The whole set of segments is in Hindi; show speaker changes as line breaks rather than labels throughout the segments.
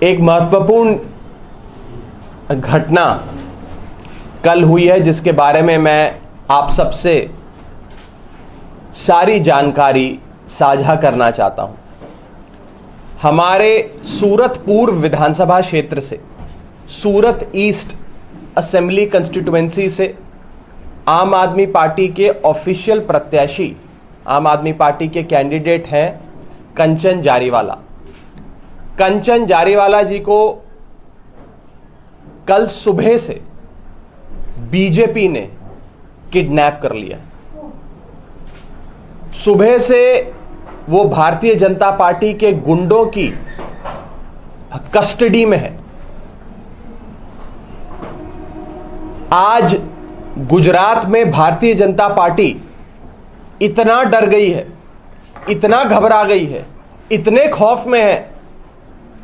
एक महत्वपूर्ण घटना कल हुई है जिसके बारे में मैं आप सबसे सारी जानकारी साझा करना चाहता हूं। हमारे सूरत पूर्व विधानसभा क्षेत्र से, सूरत ईस्ट असेंबली कंस्टिट्यूएंसी से आम आदमी पार्टी के ऑफिशियल प्रत्याशी, आम आदमी पार्टी के कैंडिडेट हैं कंचन जारीवाला। कंचन जारीवाला जी को कल सुबह से बीजेपी ने किडनैप कर लिया। सुबह से वो भारतीय जनता पार्टी के गुंडों की कस्टडी में है। आज गुजरात में भारतीय जनता पार्टी इतना डर गई है, इतना घबरा गई है, इतने खौफ में है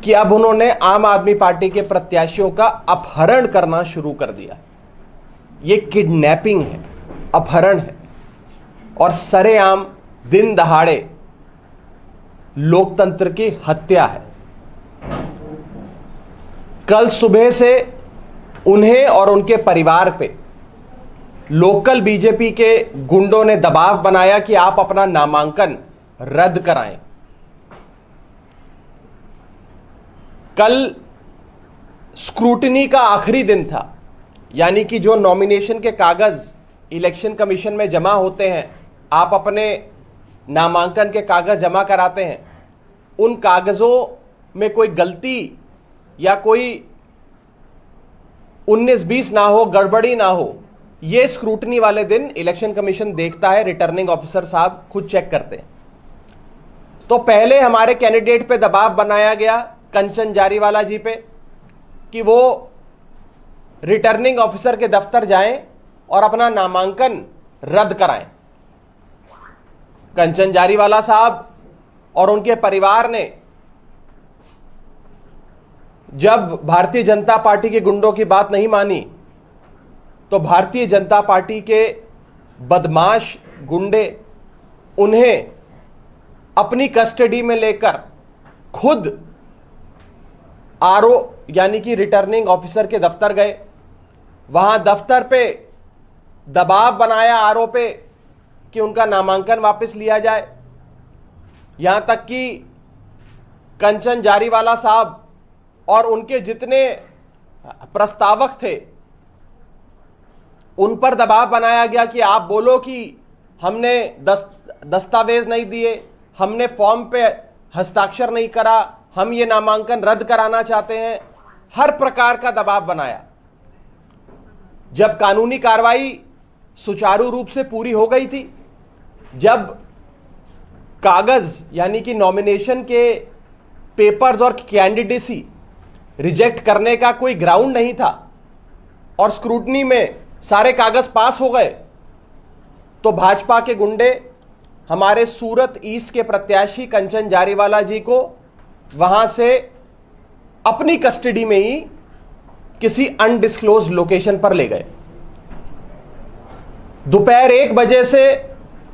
कि अब उन्होंने आम आदमी पार्टी के प्रत्याशियों का अपहरण करना शुरू कर दिया। ये किडनैपिंग है, अपहरण है और सरेआम दिन दहाड़े लोकतंत्र की हत्या है। कल सुबह से उन्हें और उनके परिवार पे लोकल बीजेपी के गुंडों ने दबाव बनाया कि आप अपना नामांकन रद्द कराएं। कल स्क्रूटनी का आखिरी दिन था, यानी कि जो नॉमिनेशन के कागज इलेक्शन कमीशन में जमा होते हैं, आप अपने नामांकन के कागज जमा कराते हैं, उन कागजों में कोई गलती या कोई 19-20 ना हो, गड़बड़ी ना हो, ये स्क्रूटनी वाले दिन इलेक्शन कमीशन देखता है। रिटर्निंग ऑफिसर साहब खुद चेक करते हैं। तो पहले हमारे कैंडिडेट पे दबाव बनाया गया, कंचन जारीवाला जी पे, कि वो रिटर्निंग ऑफिसर के दफ्तर जाएं और अपना नामांकन रद्द कराएं। कंचन जारीवाला साहब और उनके परिवार ने जब भारतीय जनता पार्टी के गुंडों की बात नहीं मानी तो भारतीय जनता पार्टी के बदमाश गुंडे उन्हें अपनी कस्टडी में लेकर खुद आरओ यानी कि रिटर्निंग ऑफिसर के दफ्तर गए। वहां दफ्तर पे दबाव बनाया आरओ पे कि उनका नामांकन वापस लिया जाए। यहां तक कि कंचन जारीवाला साहब और उनके जितने प्रस्तावक थे उन पर दबाव बनाया गया कि आप बोलो कि हमने दस्तावेज नहीं दिए, हमने फॉर्म पे हस्ताक्षर नहीं करा, हम ये नामांकन रद्द कराना चाहते हैं। हर प्रकार का दबाव बनाया। जब कानूनी कार्रवाई सुचारू रूप से पूरी हो गई थी, जब कागज यानी कि नॉमिनेशन के पेपर्स और कैंडिडेसी रिजेक्ट करने का कोई ग्राउंड नहीं था और स्क्रूटनी में सारे कागज पास हो गए, तो भाजपा के गुंडे हमारे सूरत ईस्ट के प्रत्याशी कंचन जारीवाला जी को वहां से अपनी कस्टडी में ही किसी अनडिस्क्लोज्ड लोकेशन पर ले गए। दोपहर 1 बजे से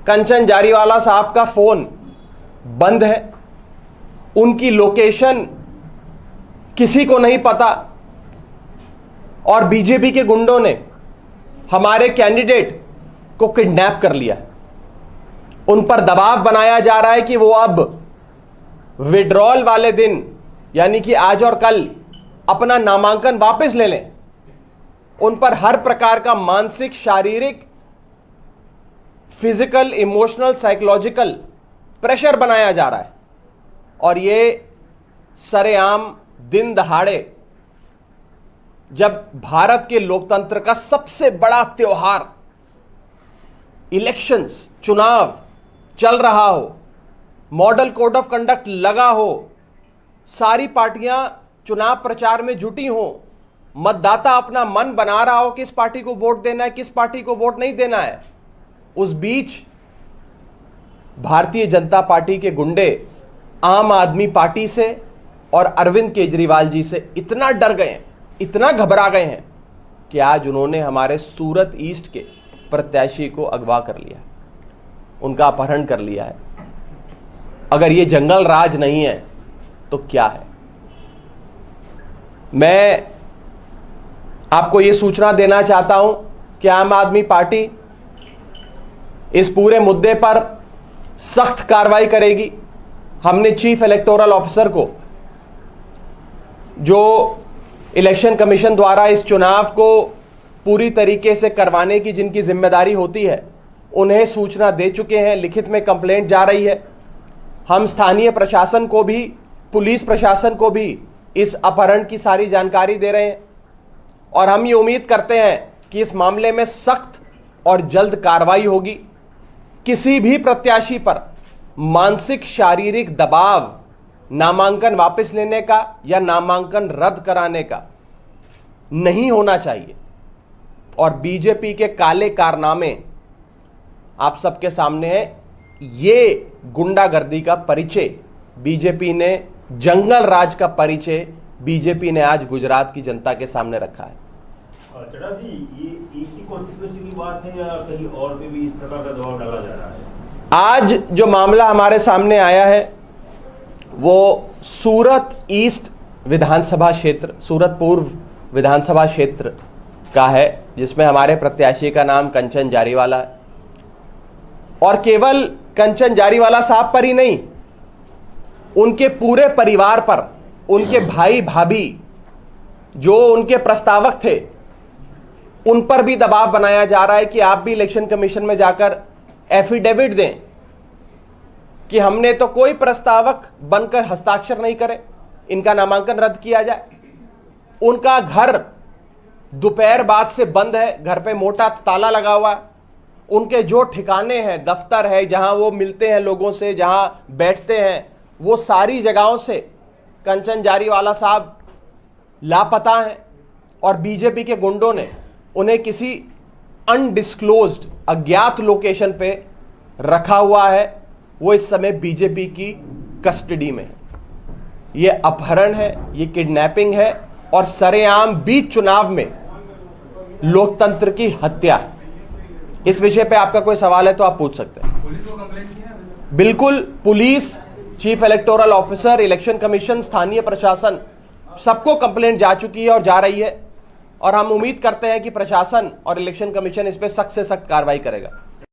कंचन जारीवाला साहब का फोन बंद है, उनकी लोकेशन किसी को नहीं पता और बीजेपी के गुंडों ने हमारे कैंडिडेट को किडनैप कर लिया। उन पर दबाव बनाया जा रहा है कि वो अब विड्रॉल वाले दिन यानी कि आज और कल अपना नामांकन वापस ले लें। उन पर हर प्रकार का मानसिक, शारीरिक, फिजिकल, इमोशनल, साइकोलॉजिकल प्रेशर बनाया जा रहा है और ये सरेआम दिन दहाड़े, जब भारत के लोकतंत्र का सबसे बड़ा त्योहार इलेक्शंस, चुनाव चल रहा हो, मॉडल कोड ऑफ कंडक्ट लगा हो, सारी पार्टियां चुनाव प्रचार में जुटी हो, मतदाता अपना मन बना रहा हो किस पार्टी को वोट देना है, किस पार्टी को वोट नहीं देना है, उस बीच भारतीय जनता पार्टी के गुंडे आम आदमी पार्टी से और अरविंद केजरीवाल जी से इतना डर गए हैं, इतना घबरा गए हैं कि आज उन्होंने हमारे सूरत ईस्ट के प्रत्याशी को अगवा कर लिया, उनका अपहरण कर लिया है। अगर ये जंगल राज नहीं है तो क्या है? मैं आपको ये सूचना देना चाहता हूं कि आम आदमी पार्टी इस पूरे मुद्दे पर सख्त कार्रवाई करेगी। हमने चीफ इलेक्टोरल ऑफिसर को, जो इलेक्शन कमीशन द्वारा इस चुनाव को पूरी तरीके से करवाने की जिनकी जिम्मेदारी होती है, उन्हें सूचना दे चुके हैं। लिखित में कंप्लेंट जा रही है। हम स्थानीय प्रशासन को भी, पुलिस प्रशासन को भी इस अपहरण की सारी जानकारी दे रहे हैं और हम ये उम्मीद करते हैं कि इस मामले में सख्त और जल्द कार्रवाई होगी। किसी भी प्रत्याशी पर मानसिक शारीरिक दबाव नामांकन वापस लेने का या नामांकन रद्द कराने का नहीं होना चाहिए और बीजेपी के काले कारनामे आप सबके सामने है। ये गुंडागर्दी का परिचय बीजेपी ने, जंगल राज का परिचय बीजेपी ने आज गुजरात की जनता के सामने रखा है।
चड्ढा जी, ये एक ही कॉन्स्टिट्यूएंसी की बात है या कहीं और पे भी इस प्रकार का दबाव डाला जा रहा है? आज
जो मामला हमारे सामने आया है वो सूरत ईस्ट विधानसभा क्षेत्र, सूरत पूर्व विधानसभा क्षेत्र का है, जिसमें हमारे प्रत्याशी का नाम कंचन जारीवाला है। और केवल कंचन जारीवाला साहब पर ही नहीं, उनके पूरे परिवार पर, उनके भाई भाभी जो उनके प्रस्तावक थे, उन पर भी दबाव बनाया जा रहा है कि आप भी इलेक्शन कमीशन में जाकर एफिडेविट दें कि हमने तो कोई प्रस्तावक बनकर हस्ताक्षर नहीं करे, इनका नामांकन रद्द किया जाए। उनका घर दोपहर बाद से बंद है, घर पे मोटा ताला लगा हुआ है। उनके जो ठिकाने हैं, दफ्तर है, जहां वो मिलते हैं लोगों से, जहां बैठते हैं, वो सारी जगहों से कंचन जारीवाला साहब लापता हैं और बीजेपी के गुंडों ने उन्हें किसी अनडिस्क्लोज्ड, अज्ञात लोकेशन पे रखा हुआ है। वो इस समय बीजेपी की कस्टडी में है। ये अपहरण है, ये किडनैपिंग है और सरेआम बीच चुनाव में लोकतंत्र की हत्या। इस विषय पे आपका कोई सवाल है तो आप पूछ सकते हैं।
पुलिस को कंप्लेंट किया है?
बिल्कुल, police, chief electoral officer, election commission, स्थानीय प्रशासन, सबको कंप्लेंट जा चुकी है और जा रही है और हम उम्मीद करते हैं कि प्रशासन और इलेक्शन कमीशन इस पे सख्त से सख्त कार्रवाई करेगा।